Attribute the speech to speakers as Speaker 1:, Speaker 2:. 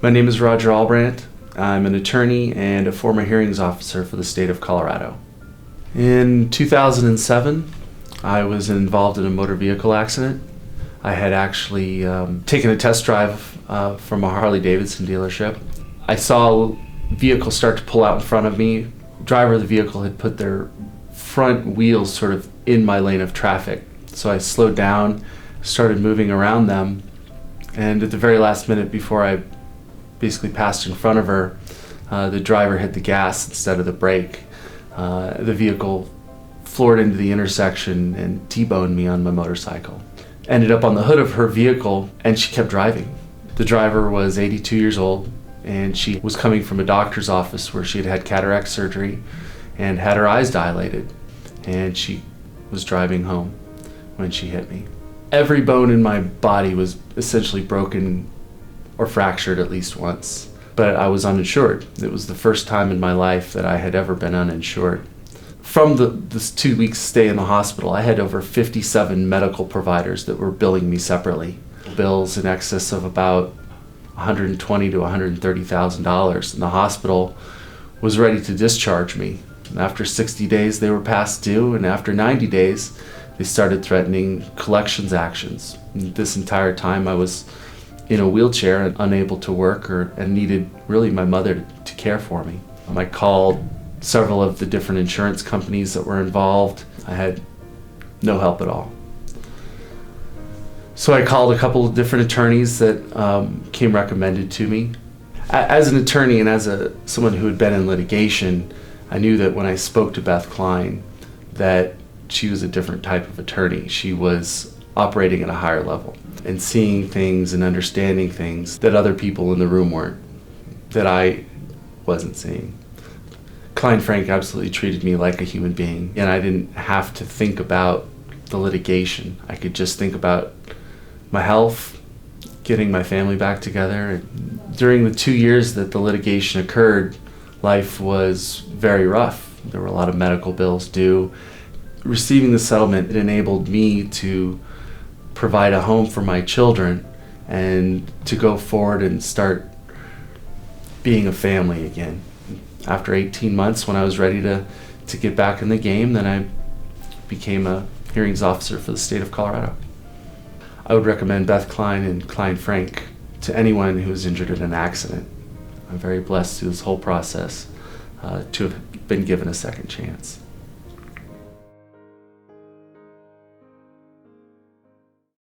Speaker 1: My name is Roger Allbrandt. I'm an attorney and a former hearings officer for the state of Colorado. In 2007, I was involved in a motor vehicle accident. I had actually taken a test drive from a Harley-Davidson dealership. I saw a vehicle start to pull out in front of me. The driver of the vehicle had put their front wheels sort of in my lane of traffic. So I slowed down, started moving around them, and at the very last minute before I basically passed in front of her, the driver hit the gas instead of the brake. The vehicle floored into the intersection and T-boned me on my motorcycle. Ended up on the hood of her vehicle, and she kept driving. The driver was 82 years old, and she was coming from a doctor's office where she had had cataract surgery and had her eyes dilated, and she was driving home when she hit me. Every bone in my body was essentially broken or fractured at least once, but I was uninsured. It was the first time in my life that I had ever been uninsured. From this 2 weeks stay in the hospital, I had over 57 medical providers that were billing me separately. Bills in excess of about $120,000 to $130,000, and the hospital was ready to discharge me. And after 60 days, they were past due, and after 90 days, they started threatening collections actions. And this entire time, I was in a wheelchair and unable to work and needed really my mother to care for me. I called several of the different insurance companies that were involved. I had no help at all. So I called a couple of different attorneys that came recommended to me. As an attorney and as someone who had been in litigation, I knew that when I spoke to Beth Klein that she was a different type of attorney. She was operating at a higher level and seeing things and understanding things that other people in the room weren't, that I wasn't seeing. Klein Frank absolutely treated me like a human being, and I didn't have to think about the litigation. I could just think about my health, getting my family back together. During the 2 years that the litigation occurred, life was very rough. There were a lot of medical bills due. Receiving the settlement, it enabled me to provide a home for my children and to go forward and start being a family again. After 18 months, when I was ready to get back in the game, then I became a hearings officer for the state of Colorado. I would recommend Beth Klein and Klein Frank to anyone who is injured in an accident. I'm very blessed through this whole process to have been given a second chance.